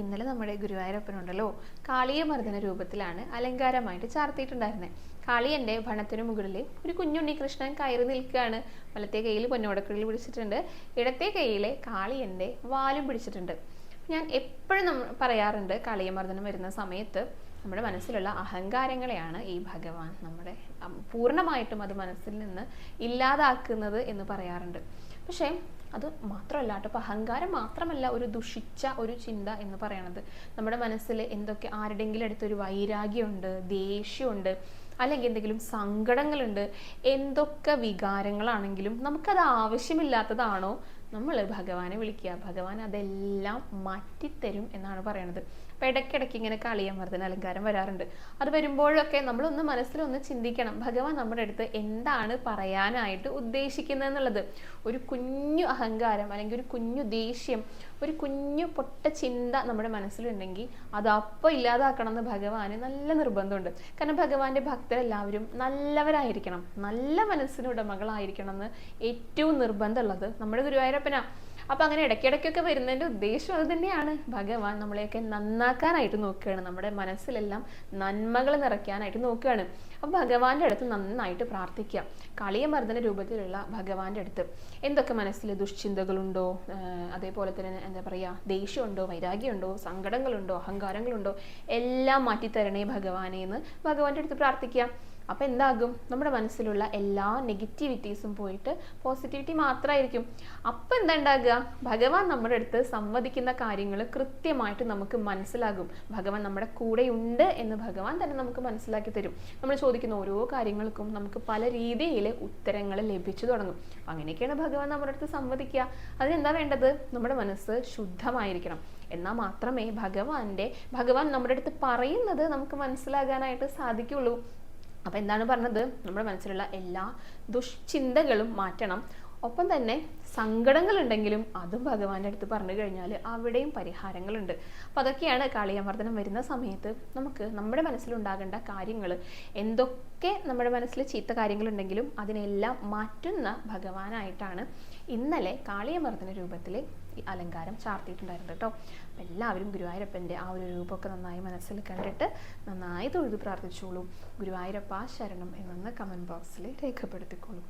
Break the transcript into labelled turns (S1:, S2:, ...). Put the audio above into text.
S1: ഇന്നലെ നമ്മുടെ ഗുരുവായൂരപ്പനുണ്ടല്ലോ കാളിയമർദ്ദന രൂപത്തിലാണ് അലങ്കാരമായിട്ട് ചാർത്തിയിട്ടുണ്ടായിരുന്നത്. കാളിയന്റെ ഭണത്തിനു മുകളിൽ ഒരു കുഞ്ഞുണ്ണി കൃഷ്ണൻ കയറി നിൽക്കുകയാണ്. വലത്തെ കയ്യിൽ പൊന്നോടക്കുഴൽ പിടിച്ചിട്ടുണ്ട്, ഇടത്തെ കയ്യിലെ കാളിയന്റെ വാലും പിടിച്ചിട്ടുണ്ട്. ഞാൻ എപ്പോഴും പറയാറുണ്ട്, കാളിയമർദ്ദനം വരുന്ന സമയത്ത് നമ്മുടെ മനസ്സിലുള്ള അഹങ്കാരങ്ങളെയാണ് ഈ ഭഗവാൻ നമ്മുടെ പൂർണ്ണമായിട്ടും അത് മനസ്സിൽ നിന്ന് ഇല്ലാതാക്കുന്നത് എന്ന് പറയാറുണ്ട്. പക്ഷേ അത് മാത്രമല്ല കേട്ടോ, ഇപ്പം അഹങ്കാരം മാത്രമല്ല ഒരു ദുഷിച്ച ഒരു ചിന്ത എന്ന് പറയണത്. നമ്മുടെ മനസ്സിൽ എന്തൊക്കെ ആരുടെങ്കിലും അടുത്തൊരു വൈരാഗ്യമുണ്ട്, ദേഷ്യമുണ്ട്, അല്ലെങ്കിൽ എന്തെങ്കിലും സങ്കടങ്ങളുണ്ട്, എന്തൊക്കെ വികാരങ്ങളാണെങ്കിലും നമുക്കത് ആവശ്യമില്ലാത്തതാണോ നമ്മൾ ഭഗവാനെ വിളിക്കുക, ഭഗവാൻ അതെല്ലാം മാറ്റിത്തരും എന്നാണ് പറയണത്. അപ്പം ഇടയ്ക്കിടയ്ക്ക് ഇങ്ങനെ കാളിയമർദ്ദന അലങ്കാരം വരാറുണ്ട്. അത് വരുമ്പോഴൊക്കെ നമ്മളൊന്ന് മനസ്സിലൊന്ന് ചിന്തിക്കണം, ഭഗവാൻ നമ്മുടെ അടുത്ത് എന്താണ് പറയാനായിട്ട് ഉദ്ദേശിക്കുന്നത് എന്നുള്ളത്. ഒരു കുഞ്ഞു അഹങ്കാരം അല്ലെങ്കിൽ ഒരു കുഞ്ഞു ദേഷ്യം, ഒരു കുഞ്ഞു പൊട്ട ചിന്ത നമ്മുടെ മനസ്സിലുണ്ടെങ്കിൽ അത് അപ്പോൾ ഇല്ലാതാക്കണം എന്ന് ഭഗവാന് നല്ല നിർബന്ധമുണ്ട്. കാരണം ഭഗവാന്റെ ഭക്തരെല്ലാവരും നല്ലവരായിരിക്കണം, നല്ല മനസ്സിനുടമകളായിരിക്കണം എന്ന് ഏറ്റവും നിർബന്ധമുള്ളത് നമ്മുടെ ഗുരുവായൂരപ്പനാ. അപ്പം അങ്ങനെ ഇടയ്ക്കിടയ്ക്കൊക്കെ വരുന്നതിൻ്റെ ഉദ്ദേശം അത് തന്നെയാണ്. ഭഗവാൻ നമ്മളെയൊക്കെ നന്നാക്കാനായിട്ട് നോക്കുകയാണ്, നമ്മുടെ മനസ്സിലെല്ലാം നന്മകൾ നിറയ്ക്കാനായിട്ട് നോക്കുകയാണ്. അപ്പം ഭഗവാന്റെ അടുത്ത് നന്നായിട്ട് പ്രാർത്ഥിക്കുക. കാളിയമർദ്ദന രൂപത്തിലുള്ള ഭഗവാന്റെ അടുത്ത് എന്തൊക്കെ മനസ്സിൽ ദുഷ്ചിന്തകളുണ്ടോ, അതേപോലെ തന്നെ എന്താ പറയുക, ദേഷ്യമുണ്ടോ, വൈരാഗ്യമുണ്ടോ, സങ്കടങ്ങളുണ്ടോ, അഹങ്കാരങ്ങളുണ്ടോ, എല്ലാം മാറ്റിത്തരണേ ഭഗവാനെ എന്ന് ഭഗവാന്റെ അടുത്ത് പ്രാർത്ഥിക്കുക. അപ്പം എന്താകും, നമ്മുടെ മനസ്സിലുള്ള എല്ലാ നെഗറ്റിവിറ്റീസും പോയിട്ട് പോസിറ്റിവിറ്റി മാത്രമായിരിക്കും. അപ്പം എന്താ ഉണ്ടാകുക, ഭഗവാൻ നമ്മുടെ അടുത്ത് സംവദിക്കുന്ന കാര്യങ്ങൾ കൃത്യമായിട്ട് നമുക്ക് മനസ്സിലാകും. ഭഗവാൻ നമ്മുടെ കൂടെയുണ്ട് എന്ന് ഭഗവാൻ തന്നെ നമുക്ക് മനസ്സിലാക്കി തരും. നമ്മൾ ചോദിക്കുന്ന ഓരോ കാര്യങ്ങൾക്കും നമുക്ക് പല രീതിയിൽ ഉത്തരങ്ങൾ ലഭിച്ചു തുടങ്ങും. അങ്ങനെയൊക്കെയാണ് ഭഗവാൻ നമ്മുടെ അടുത്ത് സംവദിക്കുക. അതിനെന്താ വേണ്ടത്, നമ്മുടെ മനസ്സ് ശുദ്ധമായിരിക്കണം. എന്നാൽ മാത്രമേ ഭഗവാൻ നമ്മുടെ അടുത്ത് പറയുന്നത് നമുക്ക് മനസ്സിലാകാനായിട്ട് സാധിക്കുള്ളൂ. അപ്പം എന്താണ് പറഞ്ഞത്, നമ്മുടെ മനസ്സിലുള്ള എല്ലാ ദുഷ്ചിന്തകളും മാറ്റണം. ഒപ്പം തന്നെ സങ്കടങ്ങളുണ്ടെങ്കിലും അതും ഭഗവാന്റെ അടുത്ത് പറഞ്ഞു കഴിഞ്ഞാൽ അവിടെയും പരിഹാരങ്ങളുണ്ട്. അപ്പം അതൊക്കെയാണ് കാളിയമർദ്ദനം വരുന്ന സമയത്ത് നമുക്ക് നമ്മുടെ മനസ്സിലുണ്ടാകേണ്ട കാര്യങ്ങൾ. എന്തൊക്കെ നമ്മുടെ മനസ്സിൽ ചീത്ത കാര്യങ്ങളുണ്ടെങ്കിലും അതിനെല്ലാം മാറ്റുന്ന ഭഗവാനായിട്ടാണ് ഇന്നലെ കാളിയമർദ്ദന രൂപത്തിൽ ഈ അലങ്കാരം ചാർത്തിയിട്ടുണ്ടായിരുന്നു കേട്ടോ. അപ്പം എല്ലാവരും ഗുരുവായൂരപ്പൻ്റെ ആ ഒരു രൂപമൊക്കെ നന്നായി മനസ്സിൽ കണ്ടിട്ട് നന്നായി തൊഴുത് പ്രാർത്ഥിച്ചോളൂ. ഗുരുവായൂരപ്പ ശരണം എന്നൊന്ന് കമൻറ്റ് ബോക്സിൽ രേഖപ്പെടുത്തിക്കോളൂ.